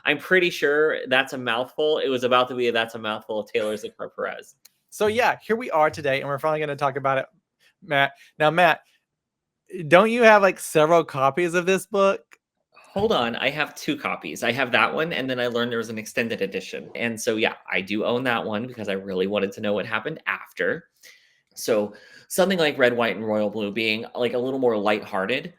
I'm pretty sure That's a Mouthful. It was about to be That's a Mouthful of Taylor Ziegler Perez. So yeah, here we are today, and we're finally going to talk about it, Matt. Now, Matt, don't you have like several copies of this book? Hold on, I have 2 copies. I have that one, and then I learned there was an extended edition. And so, yeah, I do own that one because I really wanted to know what happened after. So, something like Red, White, and Royal Blue being like a little more lighthearted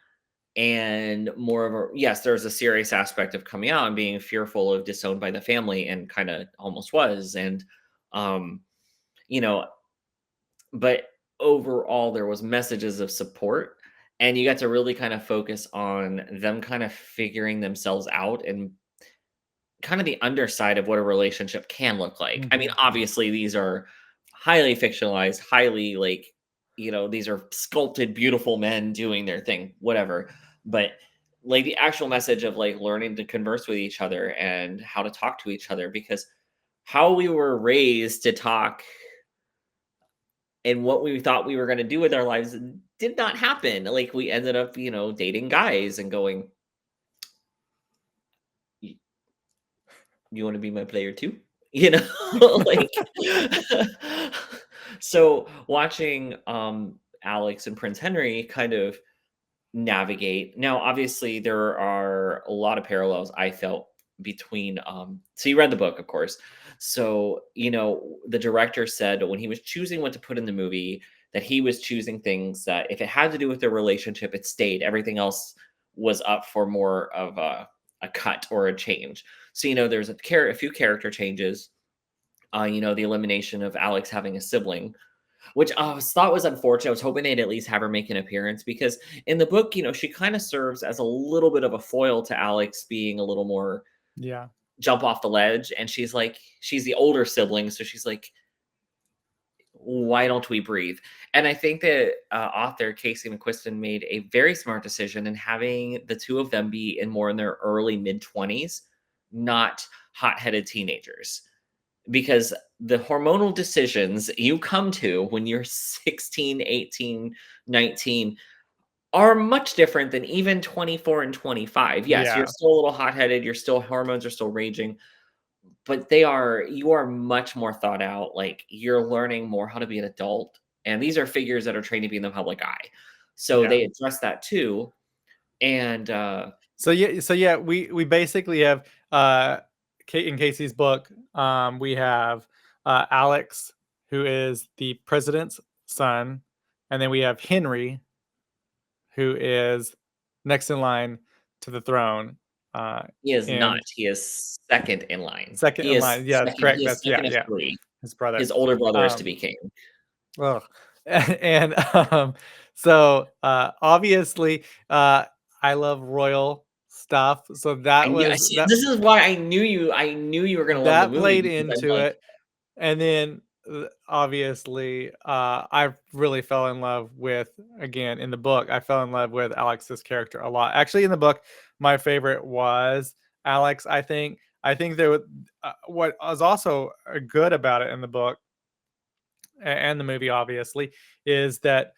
and more of a yes, there's a serious aspect of coming out and being fearful of disowned by the family, and kind of almost was. And um, you know, but overall there was messages of support, and you got to really kind of focus on them kind of figuring themselves out, and kind of the underside of what a relationship can look like. I mean, Mhm. obviously these are highly fictionalized, highly like, these are sculpted beautiful men doing their thing, whatever. But like the actual message of like learning to converse with each other and how to talk to each other, because how we were raised to talk and what we thought we were going to do with our lives did not happen. Like we ended up, dating guys and going, "Y- you want to be my player too?" You know, like so watching Alex and Prince Henry kind of navigate. Now, obviously, there are a lot of parallels I felt between so you read the book, of course. So, the director said when he was choosing what to put in the movie, that he was choosing things that if it had to do with their relationship, it stayed. Everything else was up for more of a cut or a change. So, there's a few character changes. The elimination of Alex having a sibling, which I thought was unfortunate. I was hoping they'd at least have her make an appearance, because in the book, she kind of serves as a little bit of a foil to Alex being a little more Yeah. jump off the ledge. And she's the older sibling. So she's like, why don't we breathe? And I think that author Casey McQuiston made a very smart decision in having the two of them be in their early mid 20s, not hot headed teenagers, because the hormonal decisions you come to when you're 16, 18, 19 are much different than even 24 and 25. Yes, you're Yeah. still a little hot-headed, hormones are still raging, but you are much more thought out. Like, you're learning more how to be an adult, and these are figures that are trained to be in the public eye. So Yeah. they address that too. And So yeah, we basically have Kate in Casey's book. We have Alex, who is the president's son, and then we have Henry, who is next in line to the throne. he is not. In He is second in line. second in line. Yeah, that's correct. He is That's yeah, second of yeah. 3. His brother. His older brother is to Um, be king. ugh. And so obviously I love royal stuff. So that And yeah, was see, that this is why I knew you were gonna love the that movie, played because I'm into like, it. And then obviously I really fell in love with, again, in the book, I fell in love with Alex's character a lot. Actually, in the book, my favorite was Alex. I think there was what was also good about it in the book and the movie, obviously, is that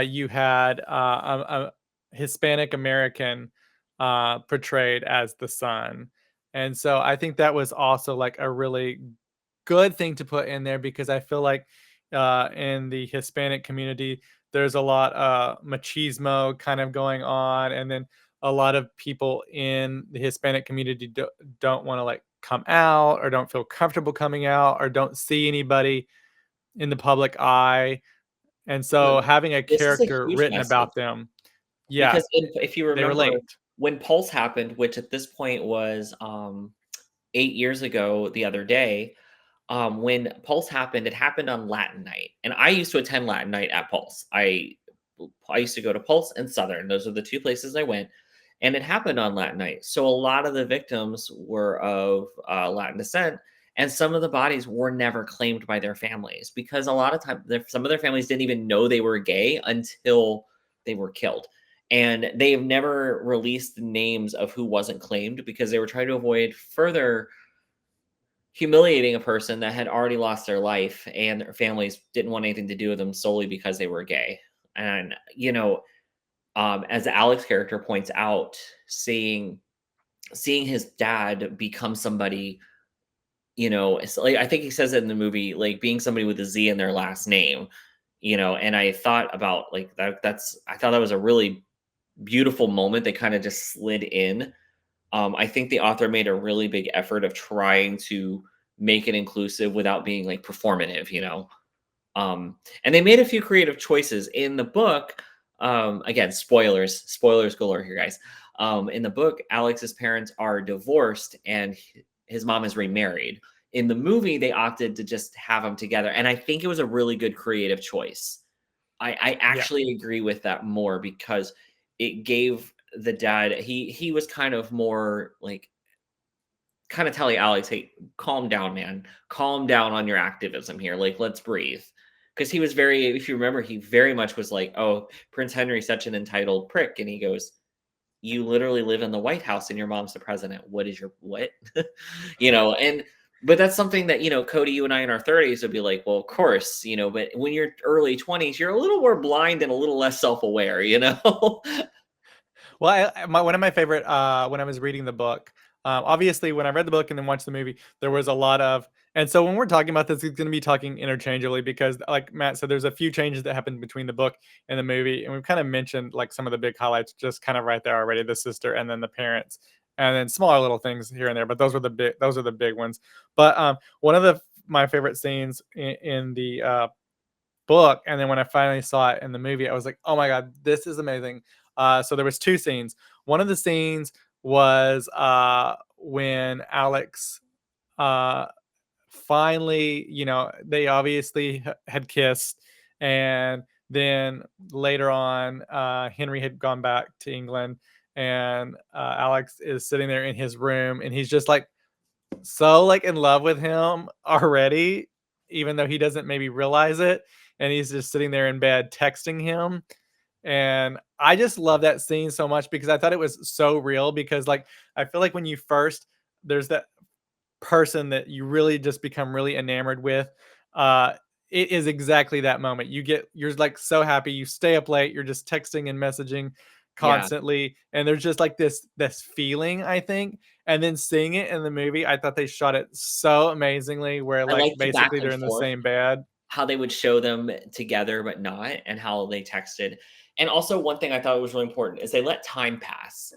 you had a Hispanic American portrayed as the son. And so I think that was also like a really good thing to put in there, because I feel like in the Hispanic community, there's a lot machismo kind of going on, and then a lot of people in the Hispanic community don't want to like come out, or don't feel comfortable coming out, or don't see anybody in the public eye. And so "Look, having a this is a character huge written message." about them, yeah, Because if you they remember relate. when Pulse happened, which at this point was, 8 years ago the other day, when Pulse happened, it happened on Latin Night, and I used to attend Latin Night at Pulse. I used to go to Pulse and Southern. Those are the 2 places I went, and it happened on Latin Night. So a lot of the victims were of, Latin descent, and some of the bodies were never claimed by their families, because a lot of time some of their families didn't even know they were gay until they were killed. And they've never released the names of who wasn't claimed, because they were trying to avoid further humiliating a person that had already lost their life, and their families didn't want anything to do with them solely because they were gay. And as Alex character points out, seeing seeing his dad become somebody, it's like I think he says it in the movie, like being somebody with a Z in their last name, and I thought about like that's I thought that was a really beautiful moment. They kind of just slid in. I think the author made a really big effort of trying to make it inclusive without being like performative. And they made a few creative choices in the book. Again, spoilers galore here, guys. In the book, Alex's parents are divorced and his mom is remarried. In the movie, they opted to just have them together. And I think it was a really good creative choice. I Yeah. actually agree with that more because it gave the dad, he was kind of more like kind of telling Alex, "Hey, calm down, man. Calm down on your activism here. Like, let's breathe." Because he was very, if you remember, he very much was like, "Oh, Prince Henry's such an entitled prick," and he goes, "You literally live in the White House, and your mom's the president. What is your what?" And but that's something that Cody, you and I in our 30s would be like, "Well, of course," But when you're early 20s, you're a little more blind and a little less self-aware. Well, one of my favorite when I was reading the book, obviously when I read the book and then watched the movie, there was a lot of, and so when we're talking about this, it's going to be talking interchangeably because, like Matt said, there's a few changes that happened between the book and the movie, and we've kind of mentioned like some of the big highlights just kind of right there already: the sister and then the parents, and then smaller little things here and there, but those are the big ones. But one of my favorite scenes in the book, and then when I finally saw it in the movie, I was like, "Oh my god, this is amazing!" So there was two scenes. One of the scenes was when Alex uh, finally, they obviously had kissed, and then later on, Henry had gone back to England, and Alex is sitting there in his room, and he's just like so like in love with him already, even though he doesn't maybe realize it. And he's just sitting there in bed texting him. And I just love that scene so much because I thought it was so real. Because like I feel like when you first there's that person that you really just become really enamored with, uh, it is exactly that moment. You're like so happy, you stay up late, you're just texting and messaging Yeah, constantly, and there's just like this feeling, I think. And then seeing it in the movie, I thought they shot it so amazingly where I like like the back basically they're and in the forth. same bed. How they would show them together but not, and how they texted. And also one thing I thought was really important is they let time pass.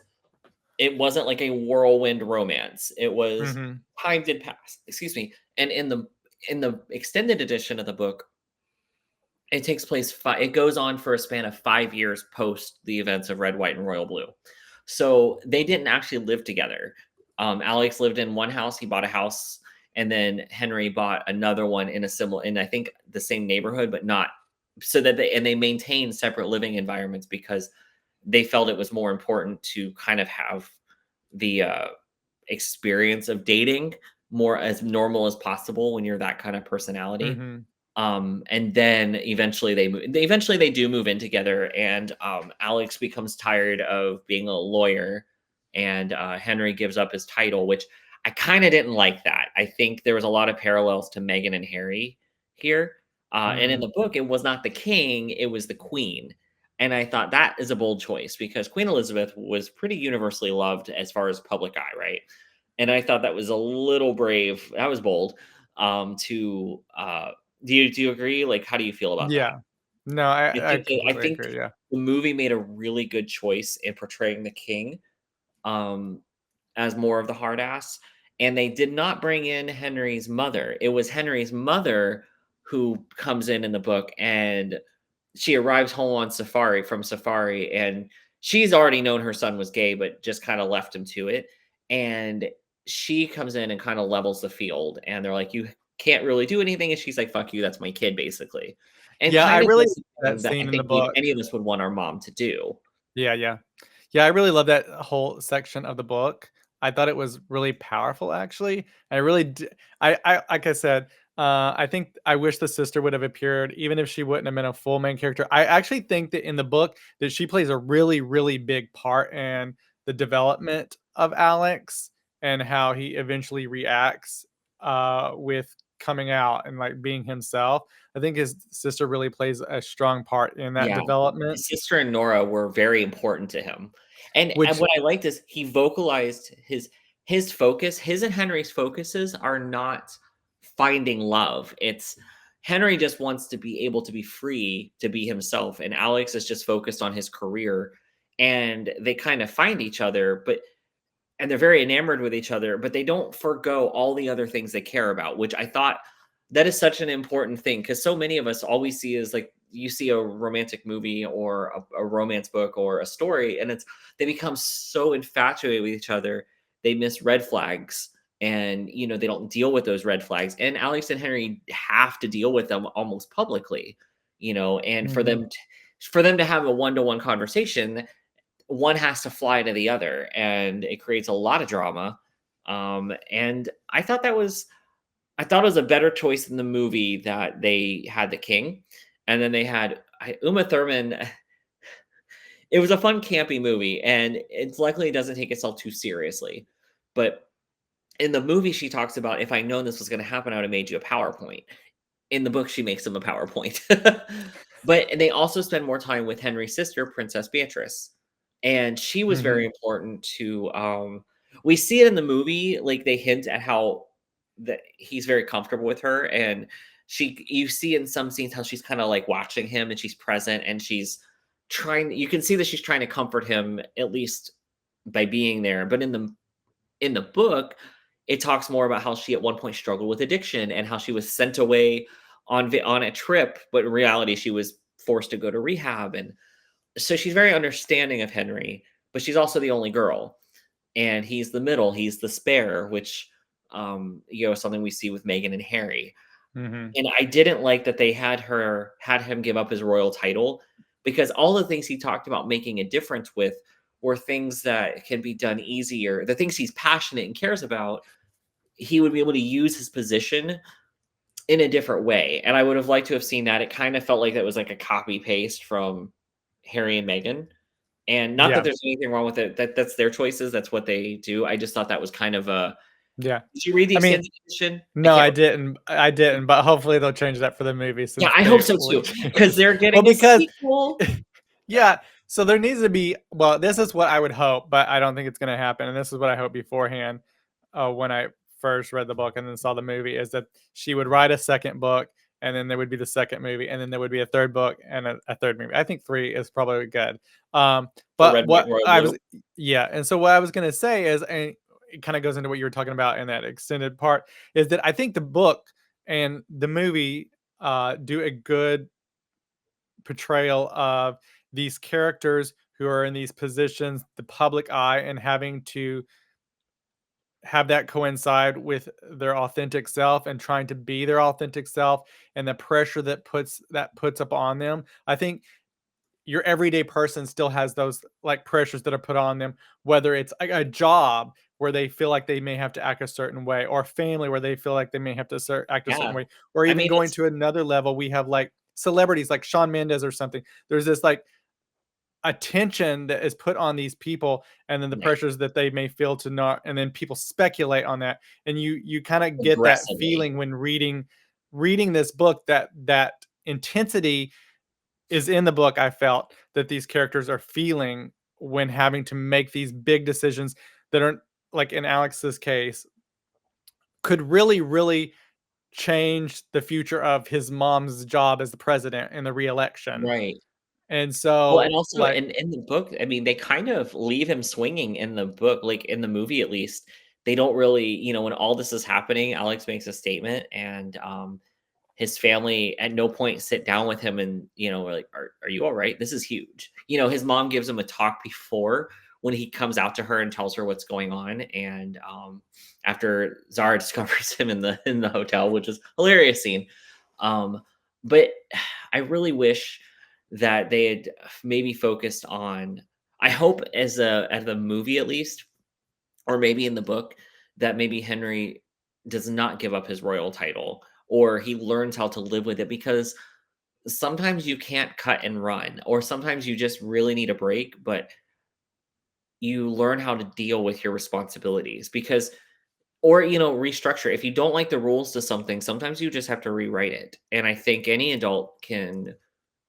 It wasn't like a whirlwind romance. It was Mhm. time did pass. Excuse me. And in the extended edition of the book, it takes place it goes on for a span of 5 years post the events of Red, White, and Royal Blue. So, they didn't actually live together. Alex lived in one house, he bought a house, and then Henry bought another one in I think the same neighborhood, but not so that they maintained separate living environments because they felt it was more important to kind of have the, experience of dating more as normal as possible when you're that kind of personality. Mhm. And then eventually they do move in together, and Alex becomes tired of being a lawyer, and Henry gives up his title, which I kind of didn't like that. I think there was a lot of parallels to Meghan and Harry here. And in Mhm. the book, it was not the king, it was the queen. And I thought that is a bold choice because Queen Elizabeth was pretty universally loved as far as public eye, right? And I thought that was a little brave. That was bold. To do you agree? Like, how do you feel about that? Yeah. No, I I completely think agree, yeah. the movie made a really good choice in portraying the king, um, as more of the hard ass, and they did not bring in Henry's mother. It was Henry's mother who comes in the book, and she arrives home on safari, and she's already known her son was gay, but just kinda left him to it, and she comes in and kinda levels the field, and they're like, "You can't really do anything," and she's like, "Fuck you, that's my kid," basically, and Yeah, I kind of really does like the that thing that I scene in the think we book. any of us would want our mom to do. Yeah, yeah. Yeah, I really love that whole section of the book. I thought it was really powerful, actually. I really d I like I said, I think I wish the sister would have appeared even if she wouldn't have been a full main character. I actually think that in the book that she plays a really, really big part in the development of Alex and how he eventually reacts, with coming out and like being himself. I think his sister really plays a strong part in that Yeah. development, His sister and Nora were very important to him. And which what I liked is he vocalized his focus, his and Henry's focuses are not finding love. It's Henry just wants to be able to be free to be himself, and Alex is just focused on his career, and they kind of find each other, but and they're very enamored with each other, but they don't forgo all the other things they care about, which I thought that is such an important thing because so many of us all we see is like you see a romantic movie or a romance book or a story, and it's they become so infatuated with each other, they miss red flags, and they don't deal with those red flags. And Alex and Henry have to deal with them almost publicly, and for Mhm. them to have a one-to-one conversation, one has to fly to the other, and it creates a lot of drama. And I thought it was a better choice in the movie that they had the king, and then they had Uma Thurman. It was a fun campy movie, and it's luckily it doesn't take itself too seriously. But in the movie, she talks about if I known this was going to happen, I would have made you a PowerPoint. In the book, she makes him a PowerPoint. But and they also spend more time with Henry's sister, Princess Beatrice, and she was very Mhm. important to, we see it in the movie, like, they hint at how that he's very comfortable with her, and you see in some scenes how she's kinda, like, watching him, and she's present, and she's trying you can see that she's trying to comfort him, at least by being there. But in the book, it talks more about how she at one point struggled with addiction and how she was sent away on a trip, but in reality, she was forced to go to rehab. And so she's very understanding of Henry, but she's also the only girl, and he's the middle, he's the spare, which something we see with Meghan and Harry. Mhm. And I didn't like that they had him give up his royal title because all the things he talked about making a difference with were things that can be done easier. The things he's passionate and cares about, he would be able to use his position in a different way. And I would have liked to have seen that. It kind of felt like that was like a copy paste from Harry and Meghan. And not that Yeah. there's anything wrong with it. That's their choices. That's what they do. I just thought that was kind of a. Yeah. Did you read the I mean, extended edition? I no, can't. I didn't, but hopefully they'll change that for the movie Yeah, since I hope they so would too, because they're well, getting a because sequel. yeah, so there needs to be well, this is what I would hope, but I don't think it's gonna happen, and this is what I hope beforehand, when I first read the book and then saw the movie, is that she would write a second book, and then there would be the second movie, and then there would be a third book and a third movie. I think 3 is probably good. For But Red, White, what and Royal I Blue. was yeah, and so what I was gonna say is, and it kinda goes into what you were talking about in that extended part, is that I think the book and the movie, do a good portrayal of these characters who are in these positions, the public eye, and having to have that coincide with their authentic self and trying to be their authentic self and the pressure that puts up on them. I think your everyday person still has those like pressures that are put on them, whether it's a job where they feel like they may have to act a certain way, or family where they feel like they may have to act a certain Yeah. way, or I even mean, going it's to another level. We have like celebrities like Shawn Mendes or something. There's this like attention that is put on these people and then the right, pressures that they may feel to not, and then people speculate on that, and you kind of get that aggressively. feeling when reading this book, that intensity is in the book. I felt that these characters are feeling when having to make these big decisions that are, like in Alex's case, could really change the future of his mom's job as the president in the re-election. Right. And Well, and so also like in the book, I mean, they kind of leave him swinging in the book, like, in the movie at least. They don't really when all this is happening, Alex makes a statement, and, his family at no point sit down with him and, we're like, "Are you alright? This is huge." His mom gives him a talk before when he comes out to her and tells her what's going on, and, after Zara discovers him in the hotel, which is hilarious scene. But I really wish that they had maybe focused on I hope as a movie at least, or maybe in the book, that maybe Henry does not give up his royal title, or he learns how to live with it, because sometimes you can't cut and run, or sometimes you just really need a break, but you learn how to deal with your responsibilities, because Or, restructure. If you don't like the rules to something, sometimes you just have to rewrite it. And I think any adult can.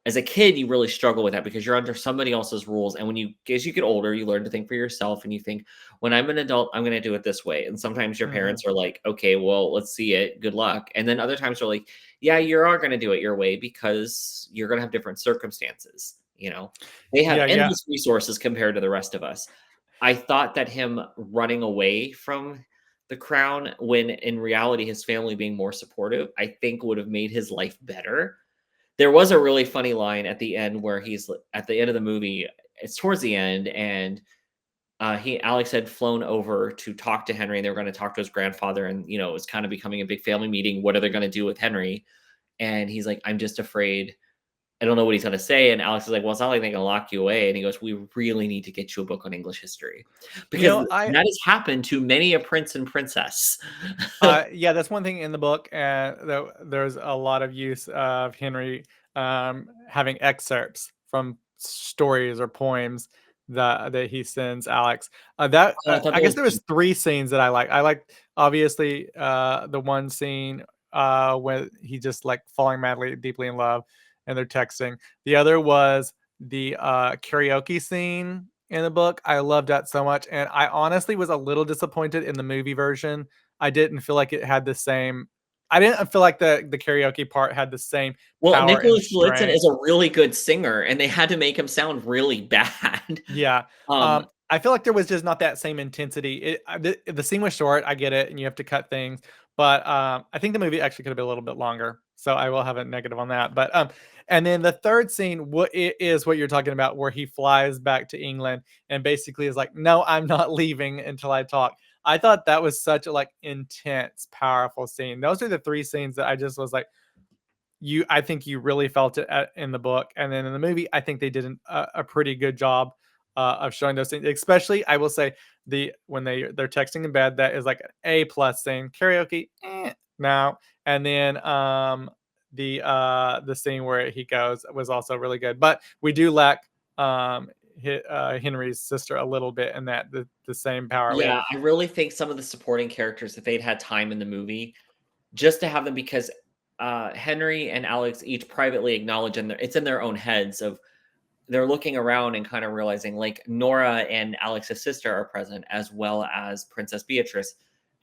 As a kid, you really struggle with that because you're under somebody else's rules, and as you get older, you learn to think for yourself, and you think, "When I'm an adult, I'm gonna do it this way," and sometimes your Mhm. parents are like, "Okay, well, let's see it, good luck," and then other times they're like, "Yeah, you are gonna do it your way because you're gonna have different circumstances," you know? They have Yeah, yeah. endless resources compared to the rest of us. I thought that him running away from the crown when in reality his family being more supportive, I think would have made his life better. There was a really funny line at the end where at the end of the movie, it's towards the end, and Alex had flown over to talk to Henry, and they were going to talk to his grandfather, and it was kind of becoming a big family meeting. What are they going to do with Henry? And he's like, "I'm just afraid. I don't know what he's going to say." And Alex is like, "Well, it's not like they can lock you away." And he goes, "We really need to get you a book on English history You because know, I that has happened to many a prince and princess." Yeah, that's one thing in the book, and there's a lot of use of Henry having excerpts from stories or poems that he sends Alex. Oh, I thought I that guess was there was three scenes that I like. I like obviously the one scene when he just like falling madly deeply in love, and they're texting. The other was the karaoke scene in the book. I loved that so much, and I honestly was a little disappointed in the movie version. I didn't feel like it had the same. I didn't feel like the karaoke part had the same well, power and Nicholas Blitzen strength. is a really good singer, and they had to make him sound really bad. Yeah. Um, I feel like there was just not that same intensity. The scene was short, I get it, and you have to cut things, but, I think the movie actually could have been a little bit longer, so I will have a negative on that, but, and then the 3rd scene, is what you're talking about, where he flies back to England and basically is like, "No, I'm not leaving until I talk." I thought that was such a, like, intense, powerful scene. Those are the 3 scenes that I just was like, I think you really felt it in the book, and then in the movie, I think they did a pretty good job of showing those things. Especially, I will say when they're texting in bed, that is like an A+ thing. Karaoke, no, and then the scene where he goes was also really good. But we do lack Henry's sister a little bit in that the same power we have. yeah, I really think some of the supporting characters, if they'd had time in the movie, just to have them because, Henry and Alex each privately acknowledge it's in their own heads of they're looking around and kind of realizing, like, Nora and Alex's sister are present as well as Princess Beatrice,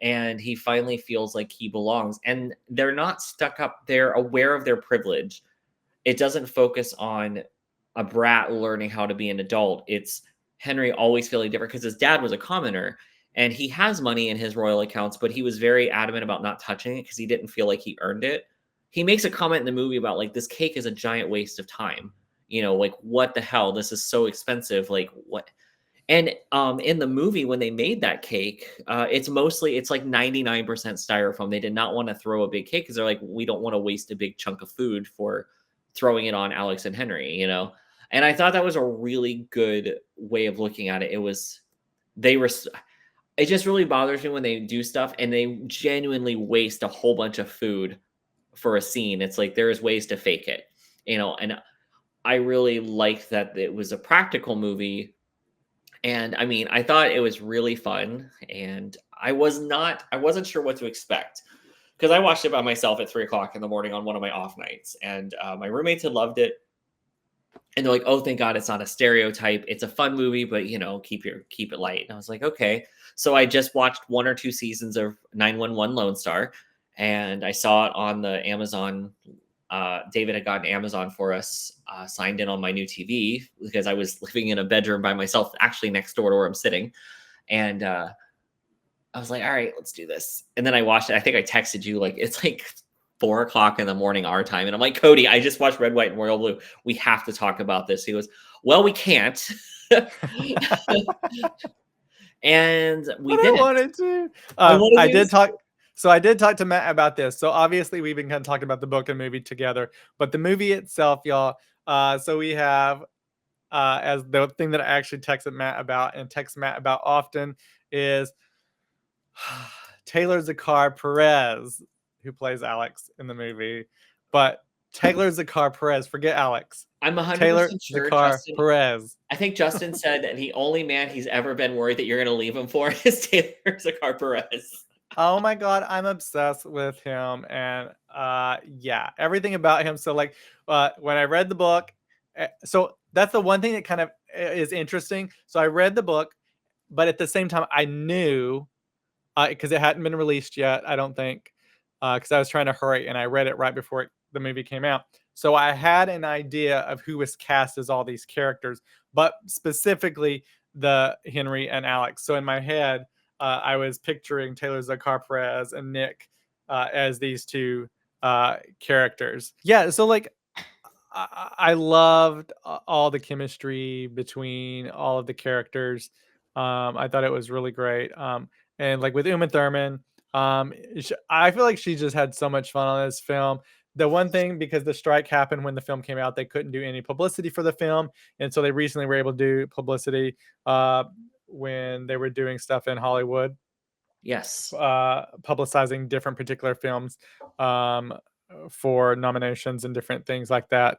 and he finally feels like he belongs, and they're not stuck up, they're aware of their privilege. It doesn't focus on a brat learning how to be an adult. It's Henry always feeling different because his dad was a commoner and he has money in his royal accounts, but he was very adamant about not touching it because he didn't feel like he earned it. He makes a comment in the movie about like this cake is a giant waste of time. Like what the hell? This is so expensive. Like what? And, in the movie, when they made that cake, it's like 99% styrofoam. They did not wanna throw a big cake because 'cause they're like, "We don't wanna waste a big chunk of food for throwing it on Alex and Henry?" And I thought that was a really good way of looking at it. They were s it just really bothers me when they do stuff and they genuinely waste a whole bunch of food for a scene. It's like there's ways to fake it, and I really liked that it was a practical movie and I mean, I thought it was really fun, and I wasn't sure what to expect because I watched it by myself at 3 o'clock in the morning on one of my off nights, and my roommates had loved it, and they're like, "Oh, thank God it's not a stereotype. It's a fun movie, but keep it light." And I was like, "Okay." So I just watched 1 or 2 seasons of 911 Lone Star, and I saw it on the Amazon. David had gotten Amazon for us, signed in on my new TV because I was living in a bedroom by myself, actually next door to where I'm sitting. And I was like, all right, let's do this. And then I watched it. I think I texted you, like, it's like 4 o'clock in the morning, our time. And I'm like, Cody, I just watched Red, White, and Royal Blue. We have to talk about this. He goes, well, we can't. And we But I didn't. wanted to. I wanted I to. did talk. So I did talk to Matt about this. So obviously we've been kind of talking about the book and movie together, but the movie itself, y'all. So we have as the thing that I actually texted Matt about and text Matt about often is Taylor Zakar Perez, who plays Alex in the movie. But Taylor Zakar Perez, forget Alex. I'm Taylor 100% sure Zakar Justin. Perez. I think Justin said that the only man he's ever been worried that you're going to leave him for is Taylor Zakar Perez. Oh my god, I'm obsessed with him, and, yeah, everything about him. So, like, when I read the book, so that's the one thing that kind of is interesting. So I read the book, but at the same time, I knew, because it hadn't been released yet, I don't think, because I was trying to hurry, and I read it right before the movie came out. So I had an idea of who was cast as all these characters, but specifically the Henry and Alex. So in my head, I was picturing Taylor Zakar Perez and Nick as these two characters. Yeah, so like I loved all the chemistry between all of the characters. I thought it was really great. And like with Uma Thurman, I feel like she just had so much fun on this film. The one thing, because the strike happened when the film came out, they couldn't do any publicity for the film, and so they recently were able to do publicity uh, when they were doing stuff in Hollywood, Yes. publicizing different particular films um, for nominations and different things like that.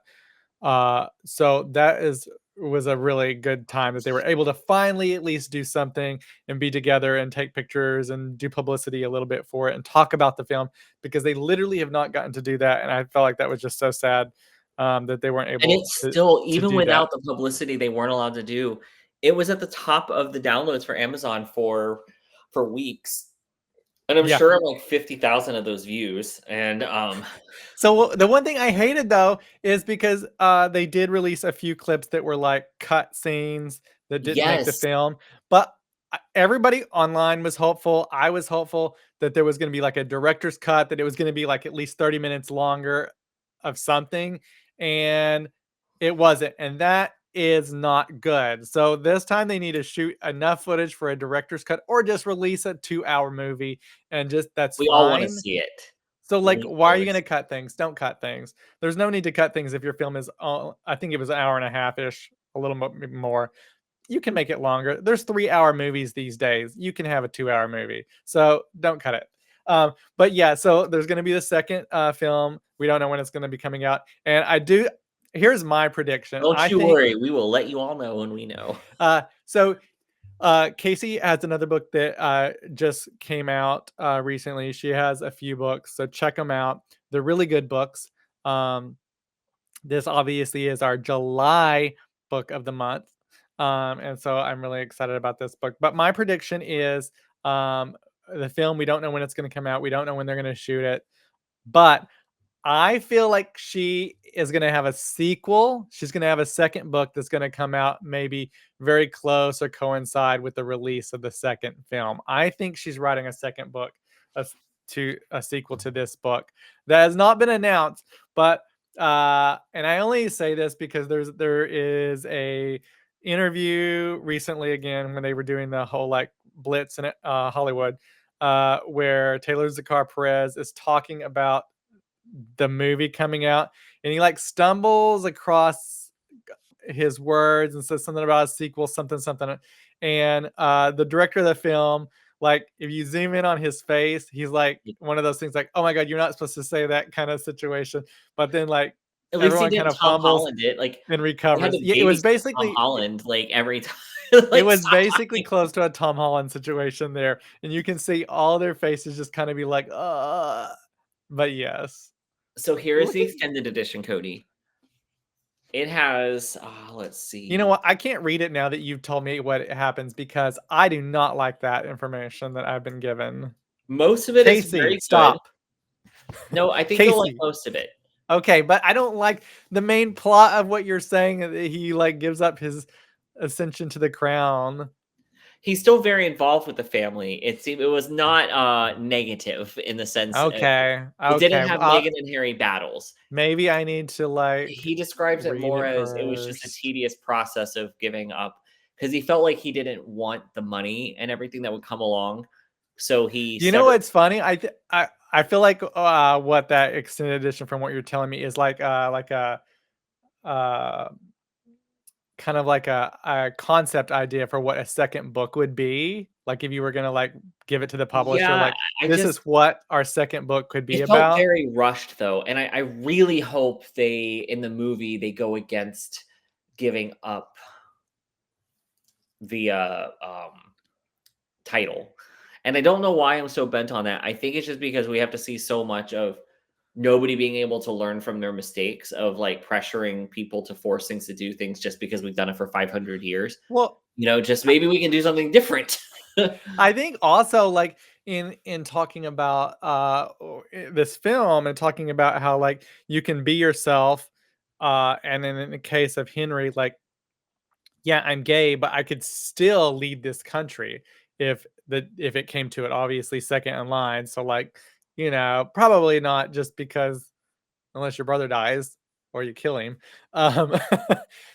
So that is was a really good time that they were able to finally at least do something and be together and take pictures and do publicity a little bit for it and talk about the film, because they literally have not gotten to do that, and I felt like that was just so sad that they weren't And able it's still, to even do that. without the publicity they weren't allowed to do, it was at the top of the downloads for Amazon for weeks. And I'm Yeah. sure like 50,000 of those views. And So the one thing I hated though is because they did release a few clips that were like cut scenes that didn't make the yes, film, but everybody online was hopeful. I was hopeful that there was going to be like a director's cut, that it was going to be like at least 30 minutes longer of something, and it wasn't, and that is not good. So this time they need to shoot enough footage for a director's cut, or just release a 2-hour movie, and just that's we all wanna fine. see it. So, like, We why all are you wanna gonna see it. cut things? Don't cut things. There's no need to cut things if your film is, I think it was an hour and a half-ish, a little maybe more. You can make it longer. There's 3-hour movies these days. You can have a 2-hour movie. So don't cut it. But yeah, so there's gonna be the second film. We don't know when it's gonna be coming out. And I do here's my prediction. Don't I you think worry, we will let you all know when we know. so Casey has another book that just came out recently. She has a few books, so check them out. They're really good books. Um, this obviously is our July book of the month, and so I'm really excited about this book. But my prediction is the film. We don't know when it's going to come out. We don't know when they're going to shoot it, but I feel like she is gonna have a sequel. She's gonna have a second book that's gonna come out maybe very close or coincide with the release of the second film. I think she's writing a second book, a s to a sequel to this book. That has not been announced, but, and I only say this because there is a interview recently again when they were doing the whole, like, blitz in, Hollywood, where Taylor Zakar Perez is talking about the movie coming out, and he like stumbles across his words and says something about a sequel, something, something. And the director of the film, like, if you zoom in on his face, he's like one of those things like, oh my God, you're not supposed to say that kind of situation. But then, like, At least he everyone kind didn't of Tom fumbles Holland it, like, and they had recovers. to Yeah, it was babysit Tom basically. Holland, like, every time, It like, was "Stop basically talking." close to a Tom Holland situation there, and you can see all their faces just kind of be like, but yes. So here is Look the at extended edition, Cody. It has, let's You know see, what? I can't read it now that you've told me what happens, because I do not like that information that I've been given. most of it is Casey, very good. stop. No, I think you'll like Casey. most of it. Okay, but I don't like the main plot of what you're saying, that he like gives up his ascension to the crown. He's still very involved with the family. It was not, negative in the sense of Okay. it didn't Okay. have Meghan and Harry battles. Maybe I need to like He describes it read more it as it was just a first. tedious process of giving up because he felt like he didn't want the money and everything that would come along, so he You know severed. what's funny? I feel like what that extended edition from what you're telling me is like a uh kind of like a concept idea for what a second book would be. Like if you were gonna like give it to the publisher, Yeah, like I this just is what our second book could be it felt about. very rushed though, and I really hope they in the movie, they go against giving up the, title, And I don't know why I'm so bent on that. I think it's just because we have to see so much of nobody being able to learn from their mistakes of like pressuring people to force things to do things just because we've done it for 500 years. Well, Just maybe we can do something different. I think also like in talking about this film and talking about how like you can be yourself, and then in the case of Henry, like, yeah, I'm gay, but I could still lead this country if it came to it, obviously second in line. So like, probably not just because unless your brother dies or you kill him, um,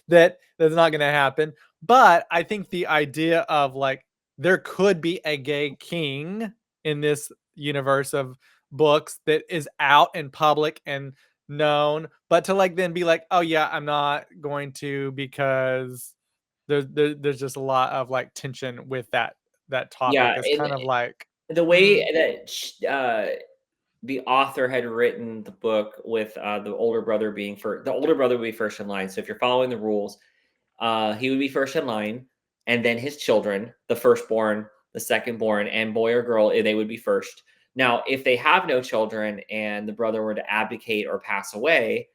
that's not going to happen. But I think the idea of like there could be a gay king in this universe of books that is out in public and known, but to like then be like, oh yeah, I'm not going to because there's just a lot of like tension with that topic. Yeah, It's and kind of like, the way mm, that the author had written the book with the older brother would be first in line. So if you're following the rules, he would be first in line, and then his children, the firstborn, the secondborn, and boy or girl, they would be first. Now, if they have no children and the brother were to abdicate or pass away,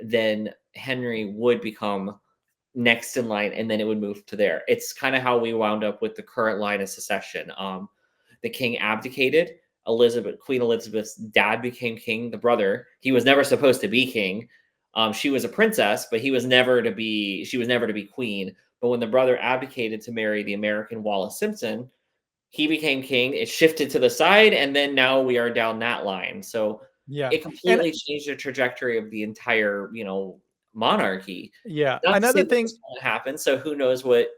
then Henry would become next in line, and then it would move to there. It's kind of how we wound up with the current line of succession. The king abdicated. Queen Elizabeth's dad became king. The brother, he was never supposed to be king. She was a princess, but he was never to be. She was never to be queen. But when the brother abdicated to marry the American Wallace Simpson, he became king. It shifted to the side, and then now we are down that line. So yeah. it And completely changed the trajectory of the entire, monarchy. yeah, Not to say another that thing, this won't happen, so who knows what,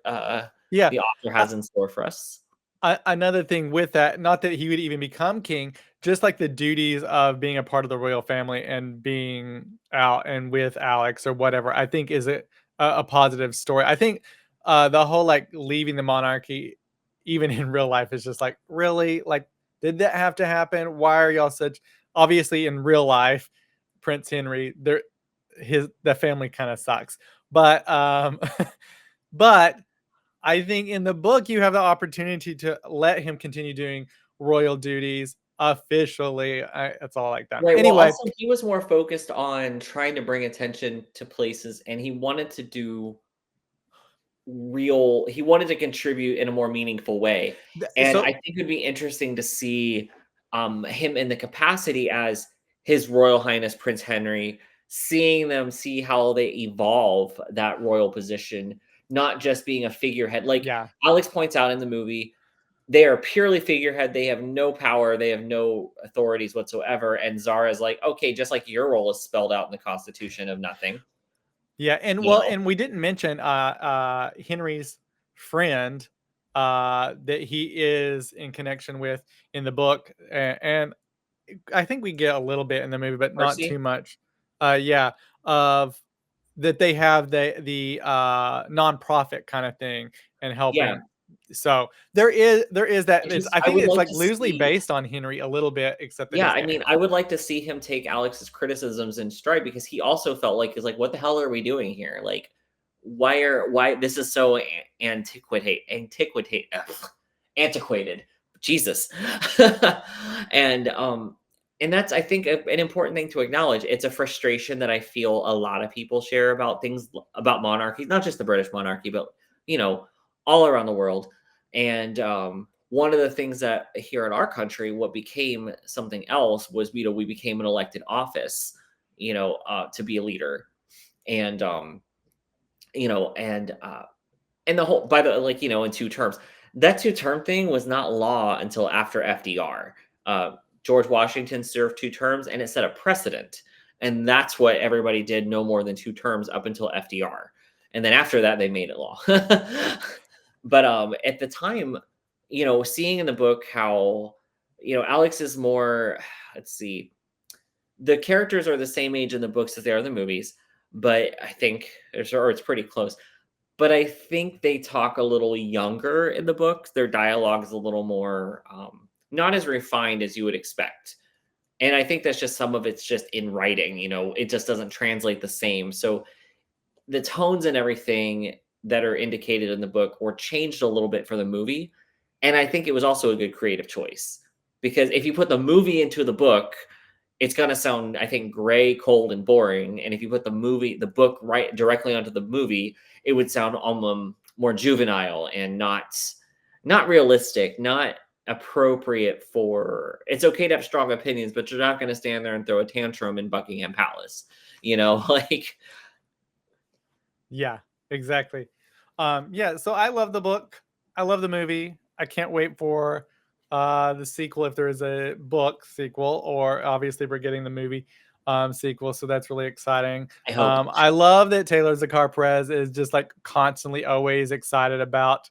yeah. the author has in store for us. Another thing with that, not that he would even become king, just like the duties of being a part of the royal family and being out and with Alex or whatever, I think is a positive story. I think the whole like leaving the monarchy, even in real life, is just like, really, like, did that have to happen? Why are y'all such? Obviously, in real life, Prince Henry, the family kind of sucks, but but I think in the book you have the opportunity to let him continue doing royal duties officially. That's all like that. Right, well, Anyway, also, he was more focused on trying to bring attention to places, and he wanted to contribute in a more meaningful way, and I so think it'd be interesting to see, him in the capacity as His Royal Highness Prince Henry, see how they evolve that royal position, not just being a figurehead. Like yeah, Alex points out in the movie, they are purely figurehead, they have no power, they have no authorities whatsoever, and Zara's like, "Okay, just like your role is spelled out in the Constitution of nothing," yeah, and you well, know? and we didn't mention Henry's friend that he is in connection with in the book, and I think we get a little bit in the movie, but not too Percy? much. Yeah, of that they have the nonprofit kind of thing and Yeah. helping. So there is that. It's I I think would it's like like to loosely see. based on Henry a little bit, except that Yeah, he's I gay. mean, I would like to see him take Alex's criticisms in stride because he also felt like he's like, "What the hell are we doing here? Like, why this is so antiquated. Jesus." And, that's, I think, an important thing to acknowledge. It's a frustration that I feel a lot of people share about about monarchies, not just the British monarchy, but, you know, all around the world. And, one of the things that here in our country, what became something else was, we became an elected office, to be a leader. And, and the whole, by the like, in 2 terms. That 2-term thing was not law until after FDR. George Washington served 2 terms, and it set a precedent. And that's what everybody did, no more than 2 terms up until FDR. And then after that, they made it law. But at the time, seeing in the book how, Alex is more, let's see, the characters are the same age in the books as they are in the movies, but I think, or it's pretty close, but I think they talk a little younger in the books. Their dialogue is a little more, not as refined as you would expect. And I think that's just some of it's just in writing, it just doesn't translate the same. So the tones and everything that are indicated in the book were changed a little bit for the movie. And I think it was also a good creative choice because if you put the movie into the book, it's gonna sound, I think, gray, cold, and boring. And if you put the book right directly onto the movie, it would sound more juvenile and not realistic, not appropriate for. It's okay to have strong opinions, but you're not gonna stand there and throw a tantrum in Buckingham Palace, like. Yeah, exactly. Yeah, so I love the book. I love the movie. I can't wait for the sequel if there is a book sequel, or obviously we're getting the movie sequel, so that's really exciting. I hope. I love that Taylor Zakar Perez is just like constantly always excited about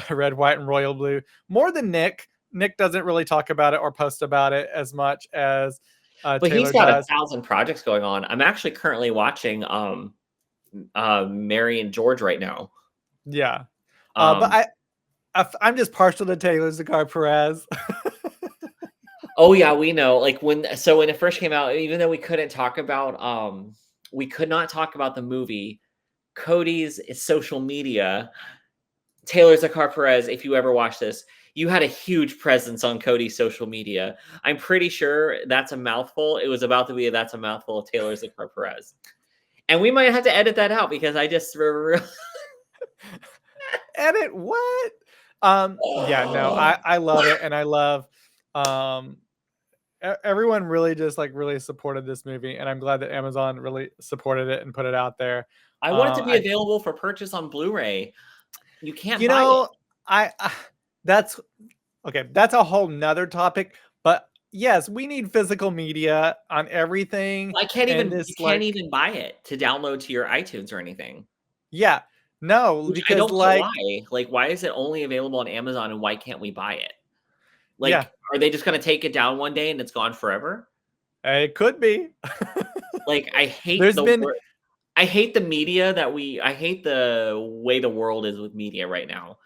red, white, and royal blue more than Nick. Nick doesn't really talk about it or post about it as much as But he's Taylor got a does. thousand projects going on. I'm actually currently watching Mary and George right now. Yeah. But Um I'm just partial to Taylor Zakar Perez. oh yeah, we know. Like when it first came out, even though we could not talk about the movie, Cody's social media, Taylor Zakar Perez, if you ever watch this, you had a huge presence on Cody's social media. I'm pretty sure that's a mouthful. It was about to be a that's a mouthful of Taylor Zakar Perez. And we might have to edit that out because I just Edit what? Yeah, no, I love it, and I love um everyone really just like really supported this movie, and I'm glad that Amazon really supported it and put it out there. I want it to be I available for purchase on Blu-ray. You can't you buy it. know I that's okay. That's a whole nother topic, but yes, we need physical media on everything, and You this can't like even buy it to download to your iTunes or anything, yeah, no, which I because don't get like why. Like, why is it only available on Amazon and why can't we buy it? yeah, Like, are they just gonna take it down one day and it's gone forever? it could be. Like, There's been I hate the way the world is with media right now.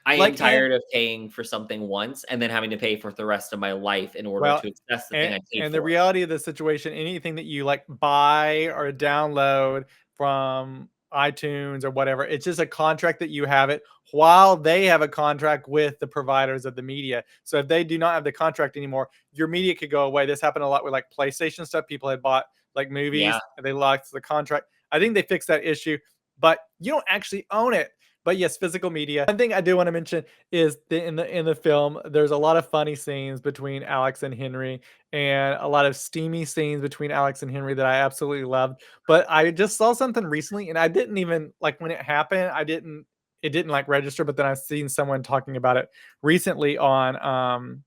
I am like and tired of paying for something once and then having to pay for the rest of my life in order well, to access the thing I paid and the for. reality of the situation, anything that you like buy or download from iTunes or whatever, it's just a contract that you have it while they have a contract with the providers of the media. So if they do not have the contract anymore, your media could go away. This happened a lot with like PlayStation stuff. People had bought like Yeah. movies and they lost the contract. I think they fixed that issue, but you don't actually own it. But yes, physical media. One thing I do want to mention is in the film, there's a lot of funny scenes between Alex and Henry, and a lot of steamy scenes between Alex and Henry that I absolutely loved. But I just saw something recently, and I didn't even like when it happened. It didn't like register, but then I've seen someone talking about it recently on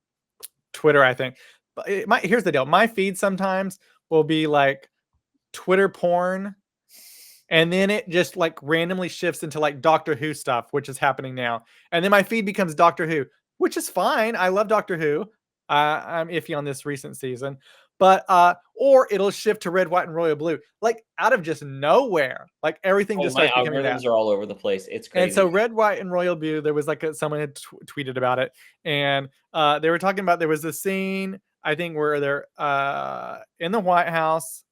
Twitter, I think. But here's the deal: my feed sometimes will be like Twitter porn, and then it just like randomly shifts into like Doctor Who stuff, which is happening now. And then my feed becomes Doctor Who, which is fine. I love Doctor Who. I'm iffy on this recent season, but or it'll shift to red, white, and royal blue, like out of just nowhere. Like everything Oh, just my starts becoming that. algorithms are all over the place. It's And crazy. so red, white, and royal blue, there was like someone had tweeted about it, and they were talking about there was a scene I think where they're in the White House.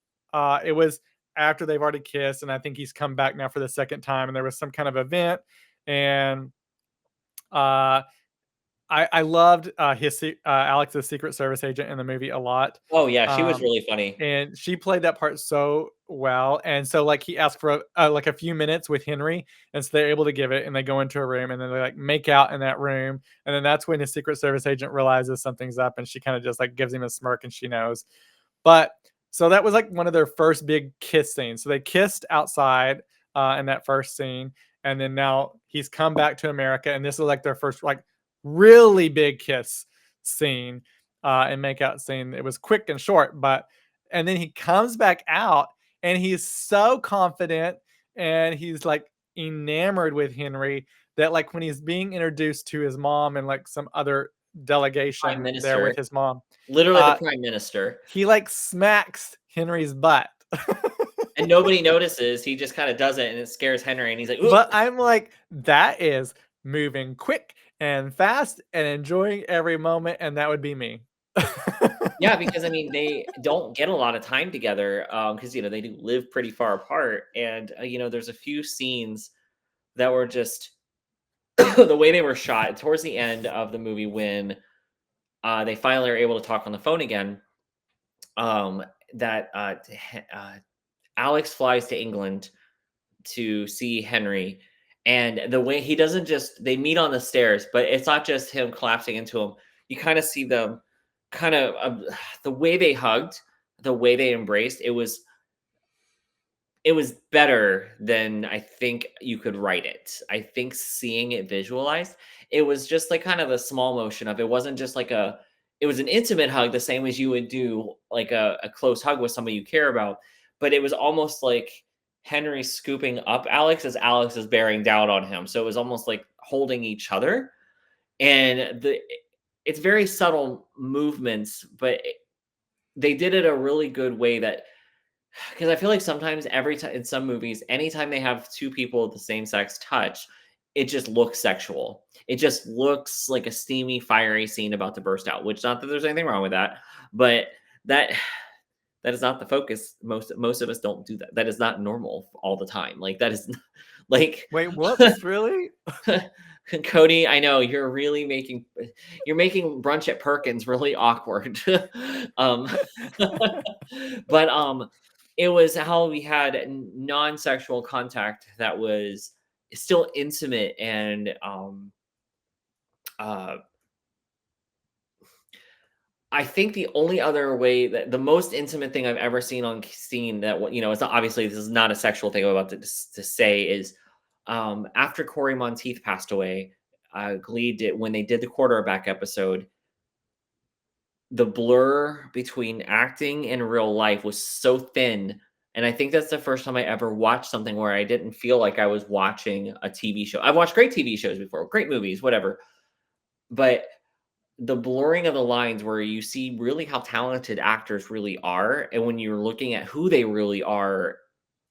It was after they've already kissed, and I think he's come back now for the second time, and there was some kind of event, and uh, I loved Alex's Secret Service agent in the movie a lot. Oh, yeah, she was Um, really funny. and she played that part so well. And so like he asked for like a few minutes with Henry, and so they're able to give it, and they go into a room, and then they like make out in that room, and then that's when his Secret Service agent realizes something's up, and she kind of just like gives him a smirk, and she knows. But so that was like one of their first big kiss scenes. So they kissed outside in that first scene, and then now he's come back to America, and this is like their first like really big kiss scene and make out scene. It was quick and short, but and then he comes back out and he's so confident and he's like enamored with Henry that like when he's being introduced to his mom and like some other Prime delegation there with Minister. his mom, Literally the uh, Prime Minister. he like smacks Henry's butt. And nobody notices. He just kinda does it, and it scares Henry, and he's like, "Ooh." But I'm like, that is moving quick and fast and enjoying every moment, and that would be me. Yeah, because, I mean, they don't get a lot of time together, because they do live pretty far apart, and, there's a few scenes that were just the way they were shot towards the end of the movie when they finally are able to talk on the phone again. Um, that Alex flies to England to see Henry, and the way he doesn't just they meet on the stairs, but it's not just him collapsing into him. You kind of see them, kind of the way they hugged, the way they embraced. It was better than I think you could write it. I think seeing it visualized, it was just like kind of the small motion of it wasn't just like it was an intimate hug the same as you would do like a close hug with somebody you care about, but it was almost like Henry scooping up Alex as Alex is bearing down on him. So it was almost like holding each other. And it's very subtle movements, but they did it a really good way that because I feel like sometimes every time in some movies, anytime they have two people of the same sex touch, it just looks sexual. It just looks like a steamy, fiery scene about to burst out. Which not that there's anything wrong with that, but that that is not the focus. Most of us don't do that. That is not normal all the time. Like that is like Wait, whoops, really? Cody, I know you're making brunch at Perkins really awkward. um, but it was how we had non-sexual contact that was still intimate and uh, I think the only other way that the most intimate thing I've ever seen on scene that it's not, obviously this is not a sexual thing I'm about to say is after Corey Monteith passed away, Glee did when they did the quarterback episode, the blur between acting and real life was so thin. And I think that's the first time I ever watched something where I didn't feel like I was watching a TV show. I've watched great TV shows before, great movies, whatever. But the blurring of the lines where you see really how talented actors really are, and when you're looking at who they really are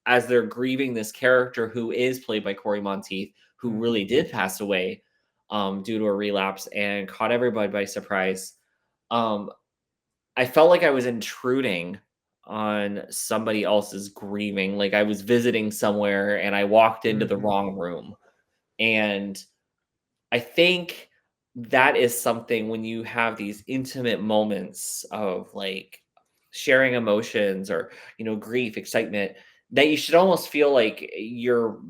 as they're grieving this character who is played by Corey Monteith, who really Mhm. did pass away due to a relapse and caught everybody by surprise. Um, I felt like I was intruding on somebody else's grieving, like I was visiting somewhere and I walked into the Mhm. wrong room. And I think that is something when you have these intimate moments of like sharing emotions or, grief, excitement, that you should almost feel like you're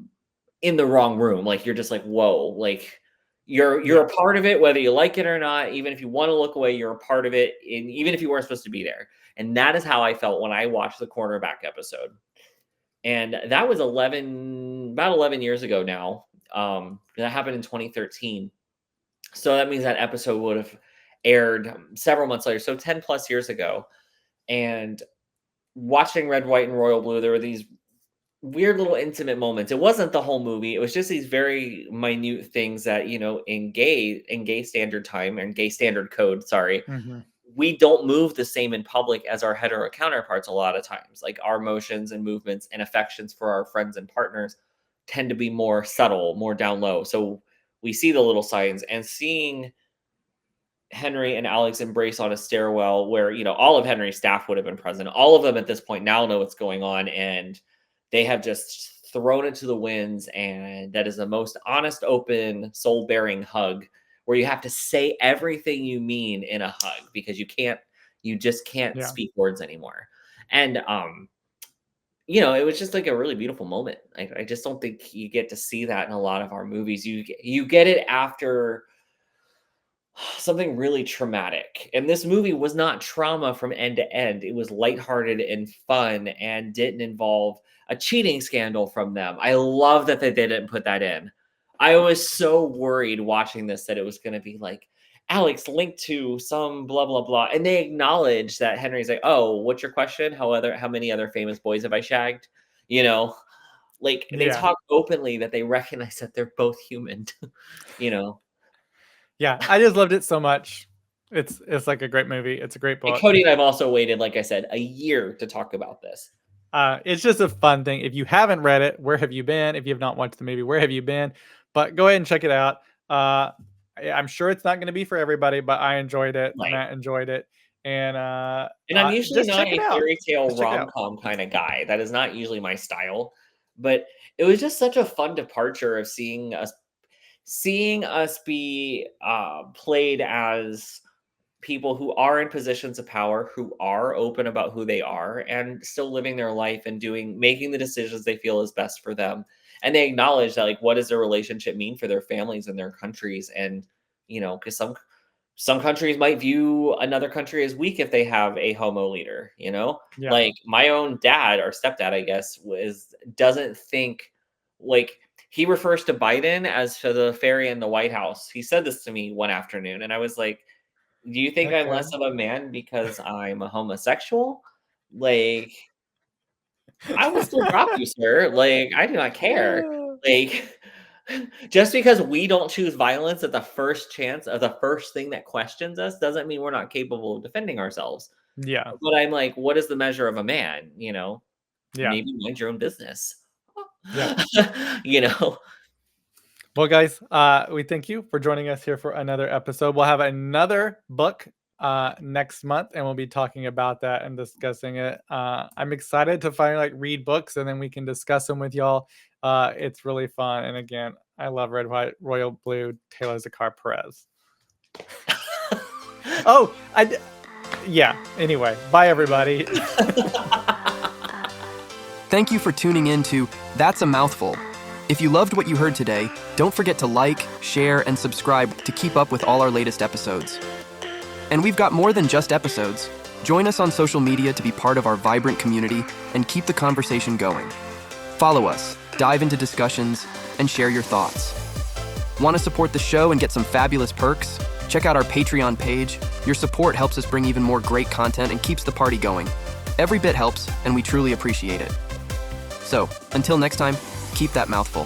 in the wrong room. Like you're just like, whoa, like you're Yeah. a part of it, whether you like it or not. Even if you want to look away, you're a part of it. And even if you weren't supposed to be there. And that is how I felt when I watched the cornerback episode. And that was about 11 years ago now. That happened in 2013. So that means that episode would have aired several months later. So 10 plus years ago. And watching Red, White, and Royal Blue, there were these weird little intimate moments. It wasn't the whole movie. It was just these very minute things that, in gay standard time and gay standard code, sorry, Mhm. we don't move the same in public as our hetero counterparts a lot of times. Like our motions and movements and affections for our friends and partners tend to be more subtle, more down low. So we see the little signs and seeing Henry and Alex embrace on a stairwell where, all of Henry's staff would have been present. All of them at this point now know what's going on and they have just thrown it to the winds. And that is the most honest, open, soul bearing hug where you have to say everything you mean in a hug because you just can't Yeah. speak words anymore. And, it was just like a really beautiful moment. I just don't think you get to see that in a lot of our movies. You get it after something really traumatic. And this movie was not trauma from end to end. It was lighthearted and fun and didn't involve a cheating scandal from them. I love that they didn't put that in. I was so worried watching this that it was going to be like Alex linked to some blah blah blah, and they acknowledge that Henry's like, "Oh, what's your question? How many other famous boys have I shagged?" You know, like they Yeah. talk openly that they recognize that they're both human. you know, Yeah, I just loved it so much. It's like a great movie. It's a great And book. Cody and I've also waited, like I said, a year to talk about this. It's just a fun thing. If you haven't read it, where have you been? If you have not watched the movie, where have you been? But go ahead and check it out. I'm sure it's not going to be for everybody, but I enjoyed it. Right. Matt enjoyed it, and And I'm usually just not check it a out. fairy tale Just check it out. rom-com kind of guy. That is not usually my style. But it was just such a fun departure of seeing us be played as people who are in positions of power, who are open about who they are and still living their life and making the decisions they feel is best for them. And they acknowledge that, like, what does their relationship mean for their families and their countries? And, because some countries might view another country as weak if they have a homo leader, Yeah. like my own dad or stepdad, I guess, doesn't think, like, he refers to Biden as to the fairy in the White House. He said this to me one afternoon, and I was like, do you think I'm Okay. less of a man because I'm a homosexual? Like, I will still drop you, sir. Like, I do not care. Like, just because we don't choose violence at the first chance of the first thing that questions us doesn't mean we're not capable of defending ourselves. Yeah. But I'm like, what is the measure of a man? Yeah. Maybe mind your own business. Yeah. you know? Well, guys, we thank you for joining us here for another episode. We'll have another book next month, and we'll be talking about that and discussing it. I'm excited to finally read books, and then we can discuss them with y'all. It's really fun, and again, I love Red, White, Royal Blue, Taylor Zakar Perez. Oh, yeah. Anyway, bye everybody. Thank you for tuning in to That's a Mouthful. If you loved what you heard today, don't forget to like, share, and subscribe to keep up with all our latest episodes. And we've got more than just episodes. Join us on social media to be part of our vibrant community and keep the conversation going. Follow us, dive into discussions, and share your thoughts. Want to support the show and get some fabulous perks? Check out our Patreon page. Your support helps us bring even more great content and keeps the party going. Every bit helps, and we truly appreciate it. So, until next time, keep that mouthful.